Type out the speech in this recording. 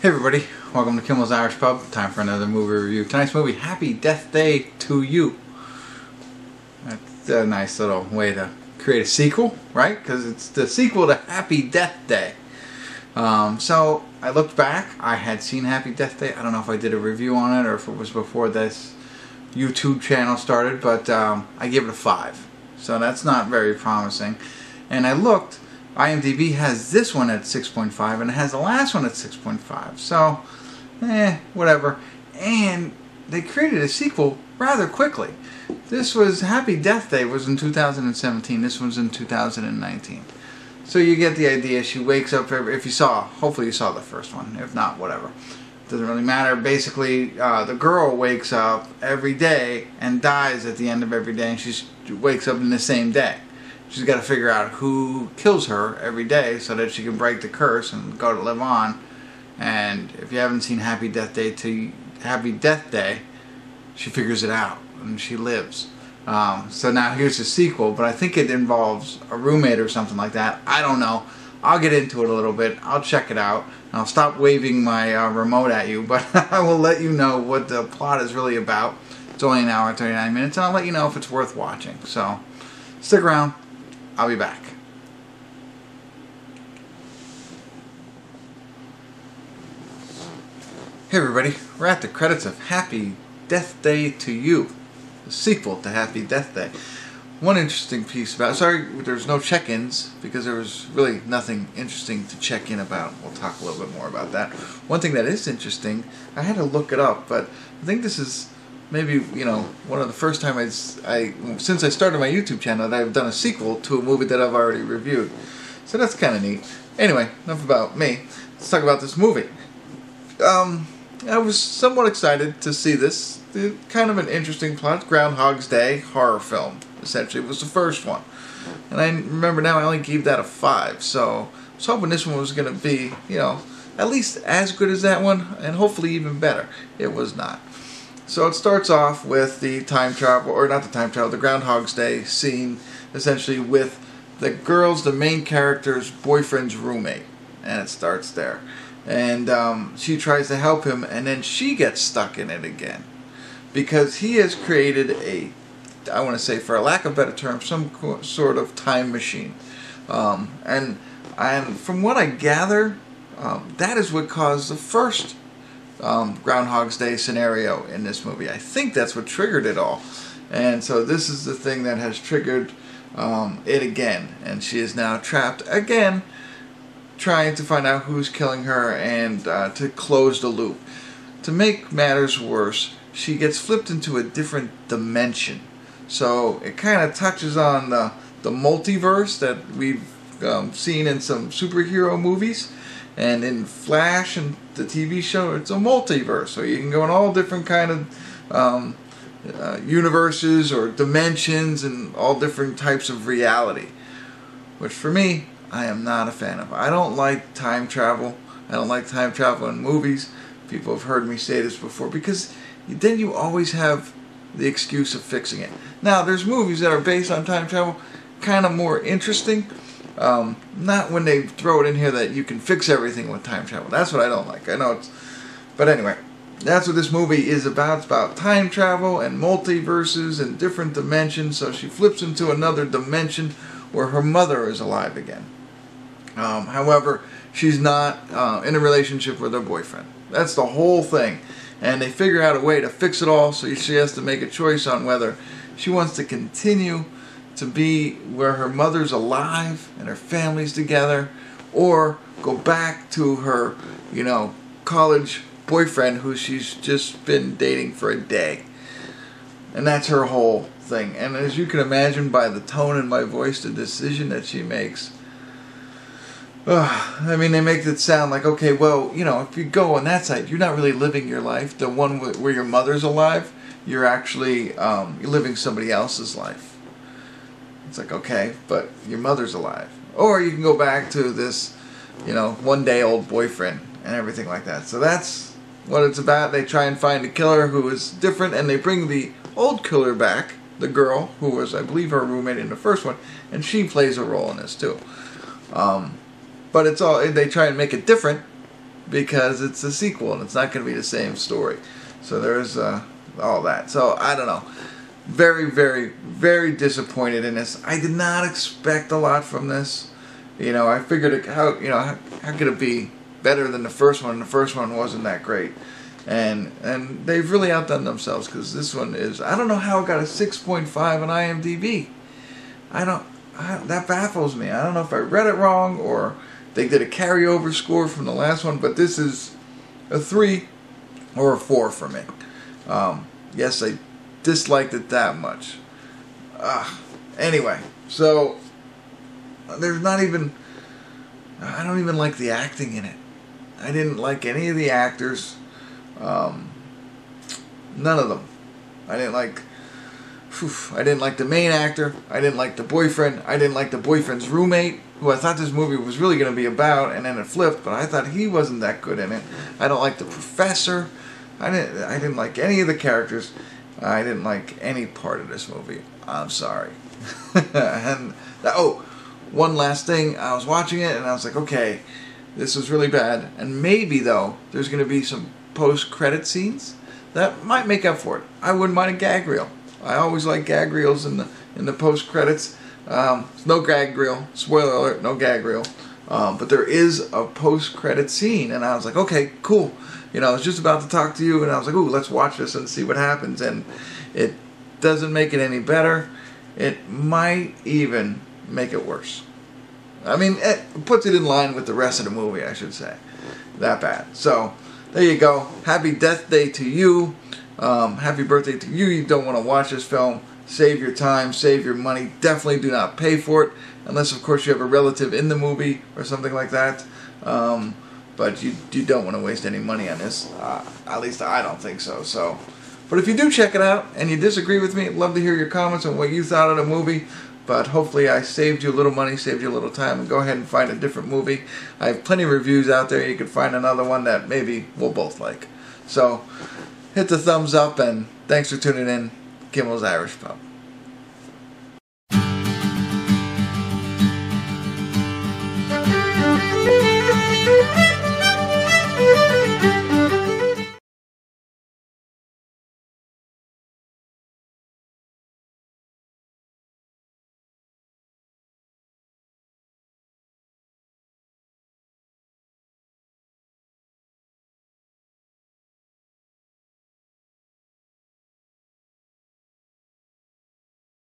Hey everybody, welcome to Kimmel's Irish Pub. Time for another movie review. Tonight's movie, Happy Death Day to You. That's a nice little way to create a sequel, right? Because it's the sequel to Happy Death Day. So I looked back. I had seen Happy Death Day. I don't know if I did a review on it or if it was before this YouTube channel started, but I gave it a 5. So that's not very promising. And I looked. IMDb has this one at 6.5 and it has the last one at 6.5. So, whatever. And they created a sequel rather quickly. This was Happy Death Day was in 2017. This one's in 2019. So you get the idea. She wakes up if you saw. Hopefully you saw the first one. If not, whatever. Doesn't really matter. Basically, the girl wakes up every day and dies at the end of every day, and she wakes up in the same day. She's got to figure out who kills her every day so that she can break the curse and go to live on. And if you haven't seen Happy Death Day, she figures it out and she lives. So now here's the sequel, but I think it involves a roommate or something like that. I don't know. I'll get into it a little bit. I'll check it out. I'll stop waving my remote at you, but I will let you know what the plot is really about. It's only an hour and 39 minutes, and I'll let you know if it's worth watching. So stick around. I'll be back. Hey everybody, we're at the credits of Happy Death Day to You, the sequel to Happy Death Day. One interesting piece about, sorry there's no check-ins because there was really nothing interesting to check in about. We'll talk a little bit more about that. One thing that is interesting, I had to look it up, but I think this is maybe, one of the first times since I started my YouTube channel that I've done a sequel to a movie that I've already reviewed. So that's kind of neat. Anyway, enough about me. Let's talk about this movie. I was somewhat excited to see this. Kind of an interesting plot. Groundhog's Day horror film. Essentially, it was the first one. And I remember now I only gave that a 5. So I was hoping this one was going to be, at least as good as that one, and hopefully even better. It was not. So it starts off with the time travel, or not the time travel, the Groundhog's Day scene, essentially with the main character's boyfriend's roommate. And it starts there. And she tries to help him, and then she gets stuck in it again. Because he has created I want to say, for a lack of a better term, some sort of time machine. And from what I gather, that is what caused the first Groundhog's Day scenario in this movie. I think that's what triggered it all. And so this is the thing that has triggered it again. And she is now trapped again, trying to find out who's killing her and to close the loop. To make matters worse, she gets flipped into a different dimension. So it kind of touches on the multiverse that we've seen in some superhero movies. And in Flash and the TV show, it's a multiverse. So you can go in all different kind of universes or dimensions and all different types of reality. Which for me, I am not a fan of. I don't like time travel. I don't like time travel in movies. People have heard me say this before because then you always have the excuse of fixing it. Now, there's movies that are based on time travel, kind of more interesting. Not when they throw it in here that you can fix everything with time travel. That's what I don't like. I know it's... But anyway, that's what this movie is about. It's about time travel and multiverses and different dimensions. So she flips into another dimension where her mother is alive again. However, she's not in a relationship with her boyfriend. That's the whole thing. And they figure out a way to fix it all, so she has to make a choice on whether she wants to continue to be where her mother's alive and her family's together, or go back to her, college boyfriend who she's just been dating for a day. And that's her whole thing. And as you can imagine by the tone in my voice, the decision that she makes, they make it sound like, okay, well, if you go on that side, you're not really living your life. The one where your mother's alive, you're actually you're living somebody else's life. It's like, okay, but your mother's alive. Or you can go back to this, one-day-old boyfriend and everything like that. So that's what it's about. They try and find a killer who is different, and they bring the old killer back, the girl, who was, I believe, her roommate in the first one, and she plays a role in this too. But it's all, they try and make it different because it's a sequel and it's not going to be the same story. So there's all that. So I don't know. Very, very, very disappointed in this. I did not expect a lot from this. You know, I figured how could it be better than the first one? The first one wasn't that great. And they've really outdone themselves, because this one is, I don't know how it got a 6.5 on IMDb. That baffles me. I don't know if I read it wrong or they did a carryover score from the last one, but this is a 3 or a 4 for me. Yes, I disliked it that much. Anyway, so there's not even, I don't even like the acting in it. I didn't like any of the actors. None of them. I didn't like the main actor. I didn't like the boyfriend. I didn't like the boyfriend's roommate, who I thought this movie was really going to be about, and then it flipped, but I thought he wasn't that good in it. I don't like the professor. I didn't like any of the characters. I didn't like any part of this movie. I'm sorry. And one last thing. I was watching it and I was like, okay, this was really bad. And maybe though, there's going to be some post-credit scenes that might make up for it. I wouldn't mind a gag reel. I always like gag reels in the post-credits. No gag reel. Spoiler alert, no gag reel. But there is a post-credit scene, and I was like, okay, cool. You know, I was just about to talk to you, and I was like, ooh, let's watch this and see what happens. And it doesn't make it any better. It might even make it worse. I mean, it puts it in line with the rest of the movie, I should say. That bad. So, there you go. Happy Death Day to you. Happy birthday to you. You don't want to watch this film. Save your time, save your money. Definitely do not pay for it, unless of course you have a relative in the movie or something like that. But you don't want to waste any money on this. At least I don't think so. But if you do check it out and you disagree with me, I'd love to hear your comments on what you thought of the movie. But hopefully I saved you a little money, saved you a little time, and go ahead and find a different movie. I have plenty of reviews out there. You can find another one that maybe we'll both like. So hit the thumbs up, and thanks for tuning in. Kimmel's Irish Pub.